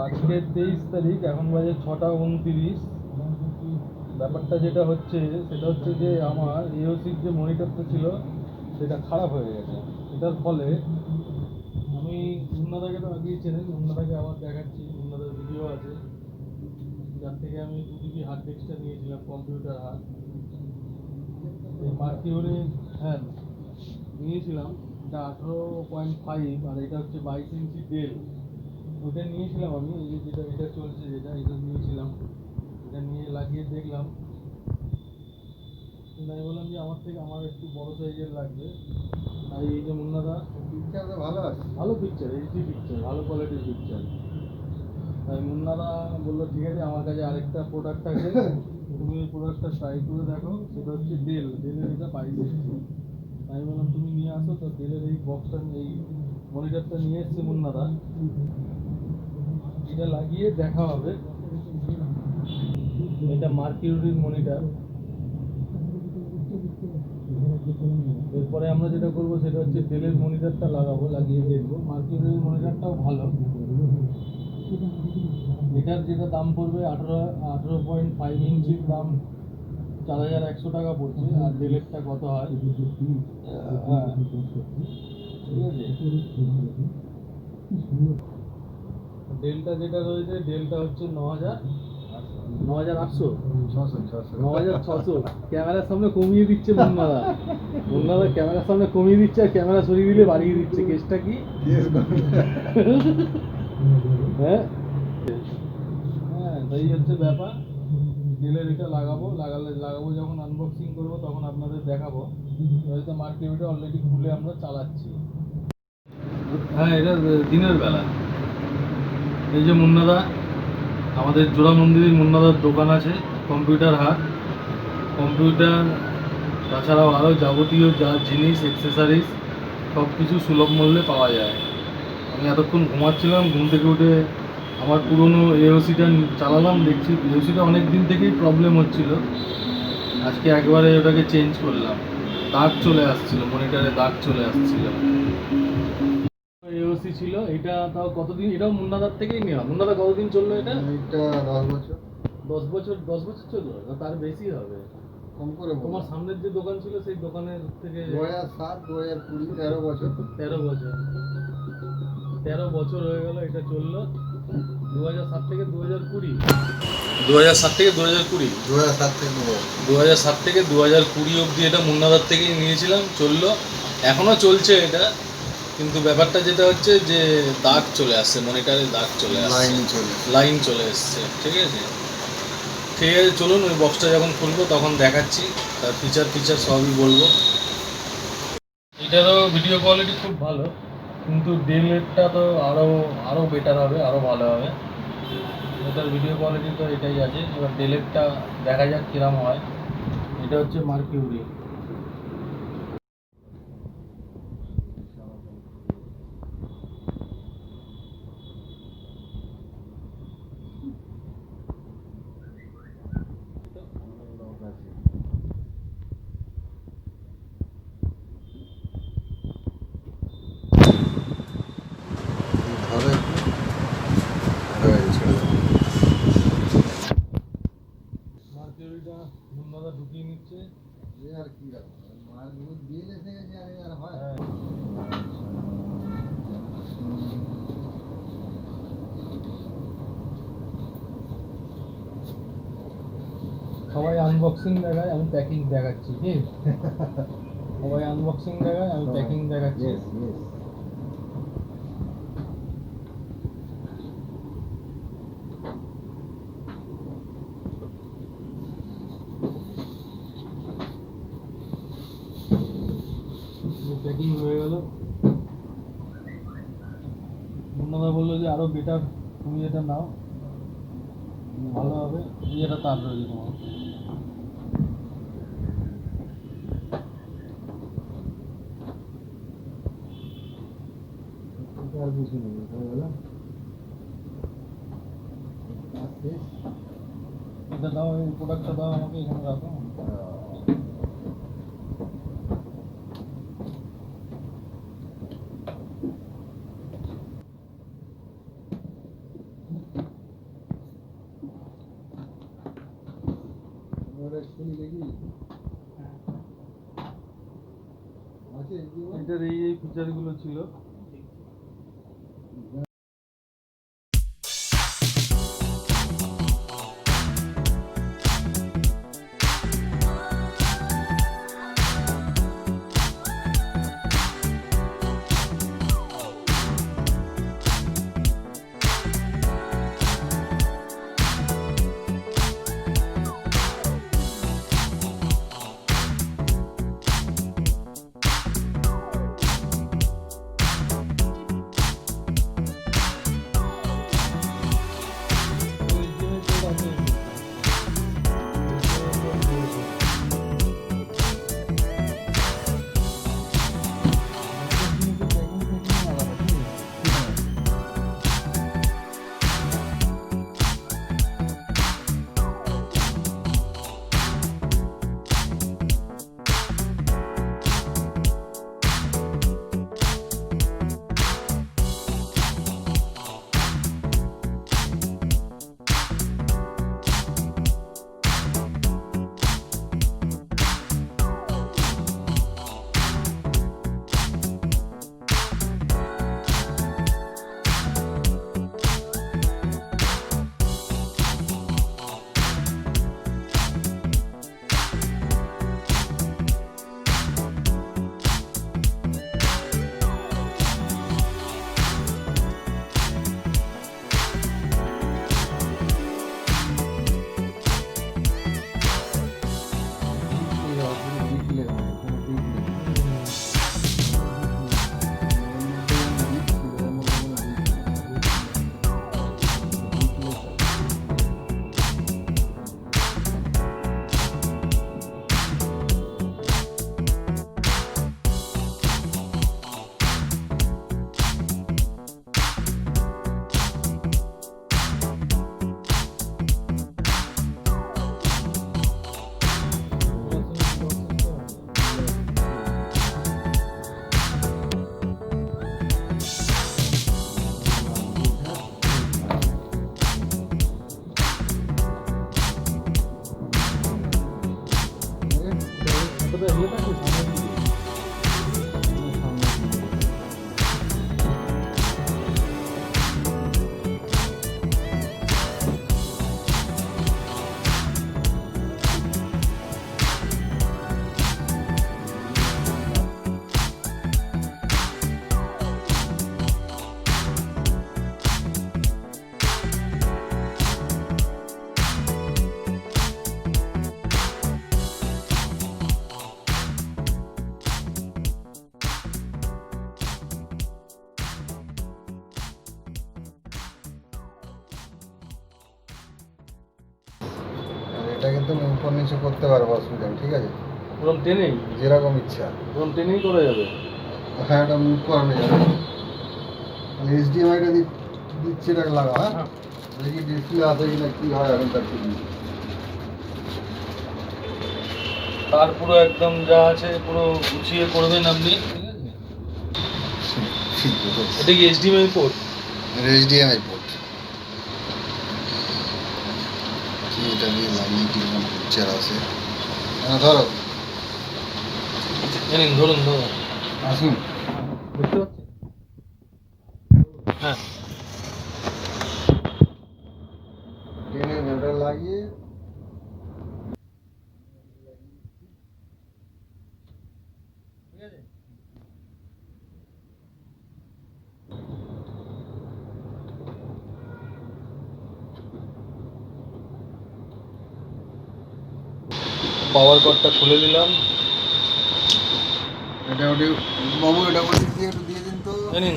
আজকে 23 তারিখ, এখন বাজে 6টা 29। ব্যাপারটা যেটা হচ্ছে সেটা হচ্ছে যে আমার এওসির যে মনিটরটা ছিল সেটা খারাপ হয়ে গেছে। এটার ফলে আমি মুন্নাদাকে তো আগেই চেনেন, মুন্নাদাকে আবার দেখাচ্ছি, মুন্নাদার ভিডিও আছে, যার থেকে আমি 2 GB হার্ড ডিস্কটা নিয়েছিলাম কম্পিউটার হাট মার্কিউরি। হ্যাঁ নিয়েছিলাম, এটা 18.5 আর এটা হচ্ছে 22 ইঞ্চি ডেল। ওটা নিয়েছিলাম আমি, এই যে যেটা এটা চলছে যেটা এটা নিয়েছিলাম, এটা নিয়ে লাগিয়ে দেখলাম, কিন্তু আমি বললাম যে আমার একটু বড় সাইজের লাগবে। তাই এই যে মুন্নাদা পিকচারটা ভালো আছে, ভালো পিকচার, এইচডি পিকচার, ভালো কোয়ালিটির পিকচার। তাই মুন্নাদা বললো ঠিক আছে, আমার কাছে আরেকটা প্রোডাক্ট আছে, তুমি ওই প্রোডাক্টটা ট্রাই করে দেখো। সেটা হচ্ছে ডেলের এটা 22 ইঞ্চি। আমি বললাম তুমি নিয়ে আসো। তো ডেলের এই বক্সটা, এই মনিটরটা নিয়ে এসছে মুন্নাদা, এটা লাগিয়ে দেখা হবে। এটা মার্কিউরির মনিটর। এরপরে আমরা যেটা করবো সেটা হচ্ছে ডেলের মনিটরটা লাগাবো, লাগিয়ে দেখবো। মার্কিউরির মনিটরটাও ভালো। এটার যেটা দাম পড়বে 18.5 ইঞ্চির দাম 4100 টাকা পড়ছে। আর ডেলেরটা কত হয়, হ্যাঁ ঠিক আছে। ডেলটা যেটা রয়েছে, ডেলটা হচ্ছে 9800 9600। ক্যামেরার সামনে কমিয়ে দিচ্ছে মুন্নাদা, মুন্নাদা ক্যামেরার সামনে কমিয়ে দিচ্ছে আর ক্যামেরা সরিয়ে দিলে বাড়িয়ে দিচ্ছে। কেসটা কি? হ্যাঁ হ্যাঁ, তাই হচ্ছে ব্যাপার। ডেলের এটা লাগাবো যখন আনবক্সিং করবো তখন আপনাদের দেখাবো। হয়তো মার্কেটে অলরেডি খুলে আমরা চালাচ্ছি। হ্যাঁ, এটা দিনের বেলা। এই যে মুন্নাদা, আমাদের জোড়া মন্দিরের মুন্নাদার দোকান আছে কম্পিউটার হাট। কম্পিউটার তাছাড়াও আরও যাবতীয় যা জিনিস অ্যাক্সেসরিজ সব কিছু সুলভ মূল্যে পাওয়া যায়। আমি এতক্ষণ ঘুমাচ্ছিলাম, ঘুম থেকে উঠে আমার পুরনো এওসিটা চালালাম, দেখছি এওসিটা অনেক দিন থেকেই প্রবলেম হচ্ছিল। আজকে একবারে ওটাকে চেঞ্জ করলাম, দাগ চলে আসছিল, মনিটরে দাগ চলে আসছিল। এওসি ছিল এটা, তাও কতদিন, এটাও মুন্নাদার থেকেই নেওয়া। মুন্নাদা কতদিন চললো এটা? এটা 10 বছর। 10 বছর চললো না, তার বেশি হবে। কম করে তোমার সামনের যে দোকান ছিল সেই দোকানের থেকে 2007 2020 13 বছর। 13 বছর, 13 বছর হয়ে গেল এটা চললো। 2007 থেকে 2020, 2007 থেকে 2020, 2007 থেকে 2020 অবধি এটা মুন্নাদার থেকেই নিয়েছিলাম, চললো, এখনও চলছে এটা। কিন্তু ব্যাপারটা যেটা হচ্ছে যে দাগ চলে আসছে, মনিটরে দাগ চলে আসছে, লাইন চলে এসছে। ঠিক আছে, ঠিক আছে, চলুন ওই বক্সটা যখন খুলবো তখন দেখাচ্ছি, তার ফিচার সবই বলবো। এটারও ভিডিও কোয়ালিটি খুব ভালো, কিন্তু ডেলেরটা তো আরও বেটার হবে, আরও ভালো হবে। এটার ভিডিও কোয়ালিটি তো এটাই আছে। এবার ডেলেরটা দেখা যাক কিরম হয়। এটা হচ্ছে মার্কিউরি। মার্কিউরিটা মুন্নাদা ঢুকিয়ে নিচ্ছে। আর কি মালগুলো দিয়ে এসে গেছে, আর হয় সবাই আনবক্সিং দেখায়, আমি প্যাকিং দেখাচ্ছি। কি সবাই আনবক্সিং দেখায়, আমি প্যাকিং দেখাচ্ছি। প্যাকিং হয়ে গেল। মুন্নাদা বললো যে আরো বেটার, তুমি এটা নাও, ভালো হবে। এটা তার রয়েছে তোমার। আর কিছু নেই, হয়ে গেল। এটা দাও, এই প্রোডাক্টটা দাও আমাকে, এখানে রাখো। ওটা খুলি দেখি আছে এটার এই ফিচারগুলো ছিল। এটা কিন্তু উপর নিচে করতে পারবো, অসুবিধা নেই, ঠিক আছে? ওরকম টেনেই যেরকম ইচ্ছা ওরকম টেনেই করা যাবে। হ্যাঁ, এটা মুভ করানো যাবে। এইচডিএমআইটা দিচ্ছি, এটা লাগা। হ্যাঁ, দেখি ডিসপ্লে আছে কিনা, কি হয় এখন তার ঠিক নেই। তার পুরো একদম যা আছে পুরো গুছিয়ে করবেন আপনি, ঠিক আছে? এটা কি এইচডিএমআই পোর্ট? HDMI port. কি এটা দিয়ে লাগিয়ে কি পিকচার আছে? হ্যাঁ, ধরো ধরুন ধরুন, আসুন, বুঝতে পারছেন? হ্যাঁ, টেনে ওটা লাগিয়ে পাওয়ার কর্ডটা খুলে দিলাম। এটা ওটি বাবু, এটা ওদিক দিয়ে একটু দিয়ে দিন তো। নিন,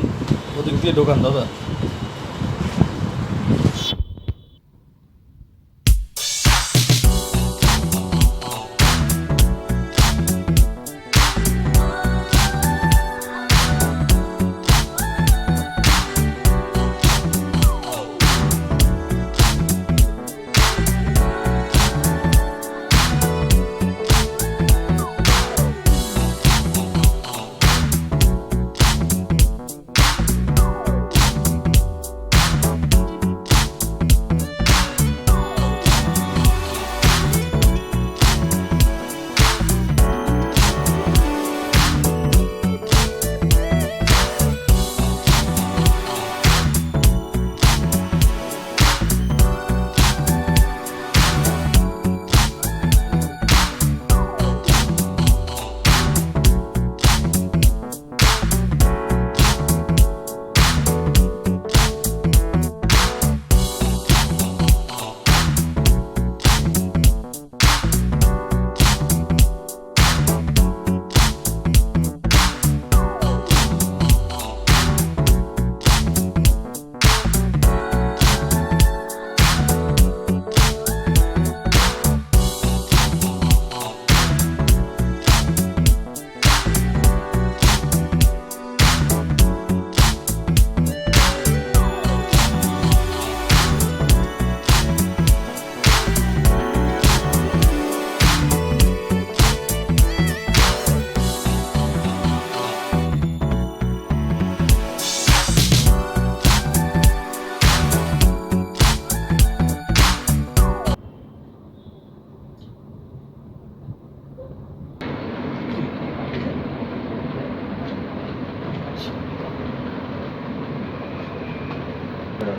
ওদিক দিয়ে ঢোকান দাদা।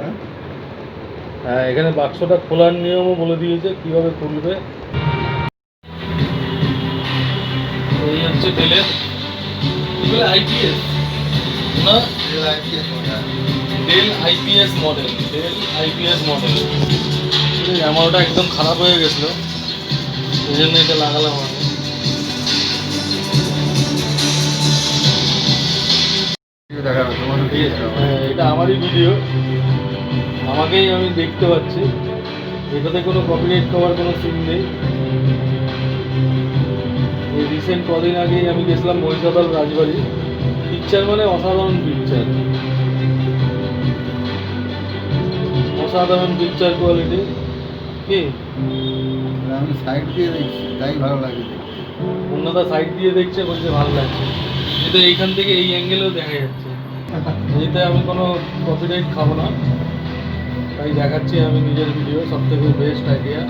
হ্যাঁ হ্যাঁ, এখানে বাক্সটা খোলার নিয়মও বলে দিয়েছে কিভাবে খুলবে। এই হচ্ছে ডেলের আইপিএস না, Dell IPS model, Dell IPS model. আমারটা একদম খারাপ হয়ে গেছিলো, এই জন্য এটা লাগালাম আমি। হ্যাঁ, এটা আমারই ভিডিও, আমাকেই আমি দেখতে পাচ্ছি, এটাতে কোনো কপিরাইট করার কোনো সিন নেই। এই রিসেন্ট কদিন আগেই আমি গেছিলাম মহিষাদল রাজবাড়ি, পিকচার মানে অসাধারণ পিকচার, অসাধারণ পিকচার কোয়ালিটি। কি আমি সাইড দিয়ে দেখছি, তাই ভালো লাগে দেখতে। অন্যটা সাইড দিয়ে দেখছে, বলছে ভালো লাগছে, কিন্তু এইখান থেকে এই অ্যাঙ্গেলেও দেখা যাচ্ছে। এতে আমি কোনো কপিরাইট খাবো না, তাই দেখাচ্ছি আমি নিজের ভিডিও, সব থেকে বেস্ট আইডিয়া।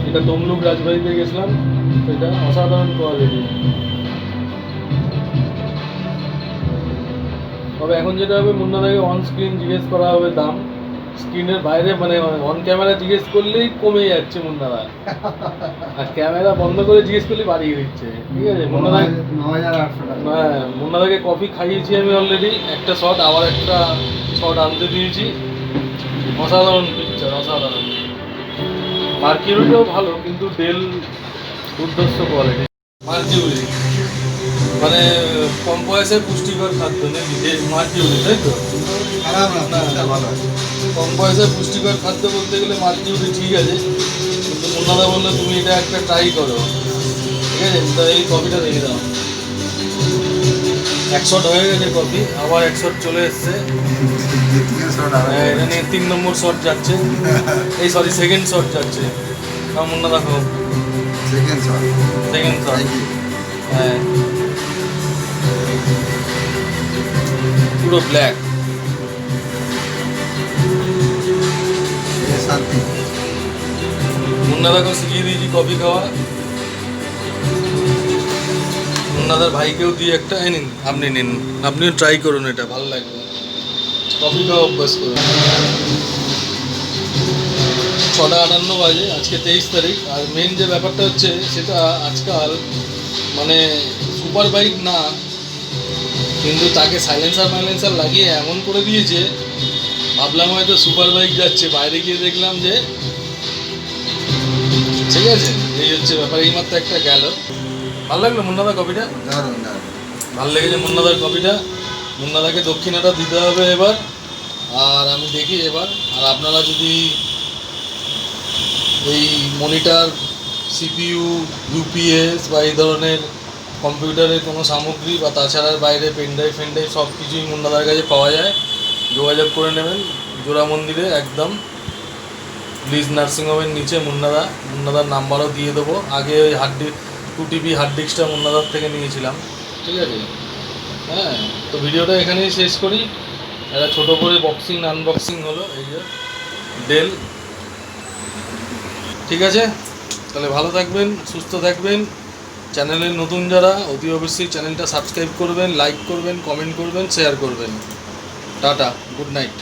এটা তমলুক রাজবাড়িতে গেছিলাম, সেটা অসাধারণ কোয়ালিটি। তবে এখন যেটা হবে, মুন্নাদাকে অন স্ক্রিন জিজ্ঞেস করা হবে দাম, স্ক্রিনের বাইরে মানে অন ক্যামেরা জিজ্ঞেস করলেই কমে যাচ্ছে মুন্নাদা, আর ক্যামেরা বন্ধ করে জিজ্ঞেস করলেই বাড়িয়ে দিচ্ছে। ঠিক আছে, মুন্নাদা 9800 টাকা। হ্যাঁ, মুন্নাদাকে কফি খাইয়েছি আমি অলরেডি, একটা শট, আবার একটা শট আনতে দিয়েছি। অসাধারণ পিকচার, অসাধারণ। মার্কিউরিটাও ভালো, কিন্তু ডেল দুর্ধর্ষ কোয়ালিটি। মার্কিউরি মানে কম বয়সের পুষ্টিকর খাদ্য নাকি মার্কিউরি, তাই তো? খারাপ না, এটা ভালো আছে। কম বয়সের পুষ্টিকর খাদ্য বলতে গেলে মার্কিউরি ঠিক আছে, কিন্তু মুন্নাদা বললো তুমি এটা একটা ট্রাই করো। ঠিক আছে, তো এই কফিটা দেখে দাও, 1 শট হয়ে গেছে কফি, আবার 1 শট চলে এসছে। এটা নিয়ে 3 নম্বর শট যাচ্ছে, এই সরি সেকেন্ড শট যাচ্ছে। মুন্না দেখো সেকেন্ড শট। হ্যাঁ, পুরো ব্ল্যাক। শান্তি। মুন্না দেখো শিখিয়ে দিয়েছি কফি খাওয়া, মুন্নাদার ভাইকেও দিয়ে একটা নিন, আপনি নিন, আপনিও ট্রাই করুন, এটা ভালো লাগবে, কফি খাওয়া অভ্যাস করুন। 6:58 বাজে, আজকে 23 তারিখ। আর মেন যে ব্যাপারটা হচ্ছে, সেটা আজকাল মানে সুপার বাইক না, কিন্তু তাকে সাইলেন্সার লাগিয়ে এমন করে দিয়েছে, ভাবলাম হয়তো সুপার বাইক যাচ্ছে, বাইরে গিয়ে দেখলাম যে ঠিক আছে। এই হচ্ছে ব্যাপার, এইমাত্র একটা গেল। ভালো লাগলো মুন্নাদার কপিটা, ভালো লেগেছে মুন্নাদার কপিটা। মুন্নাদাকে দক্ষিণাটা দিতে হবে এবার, আর আমি দেখি এবার। আর আপনারা যদি এই মনিটর, সিপিইউ, ইউপিএস বা এই ধরনের কম্পিউটারের কোনো সামগ্রী বা তাছাড়ার বাইরে পেনড্রাইভ ফেনড্রাইভ সব কিছুই মুন্নাদার কাছে পাওয়া যায়, যোগাযোগ করে নেবেন। জোড়া মন্দিরে একদম লিজ নার্সিংহোমের নিচে মুন্নাদার নাম্বারও দিয়ে দেবো। আগে ওই 2 TB হার্ড ডিস্কটা মুন্নাদার থেকে নিয়েছিলাম। ঠিক আছে, হ্যাঁ, তো ভিডিওটা এখানেই শেষ করি। একটা ছোটো করে আনবক্সিং হলো, এই যে ডেল। ঠিক আছে, তাহলে ভালো থাকবেন, সুস্থ থাকবেন। চ্যানেলের নতুন যারা, অতি অবশ্যই চ্যানেলটা সাবস্ক্রাইব করবেন, লাইক করবেন, কমেন্ট করবেন, শেয়ার করবেন। Tata, good night.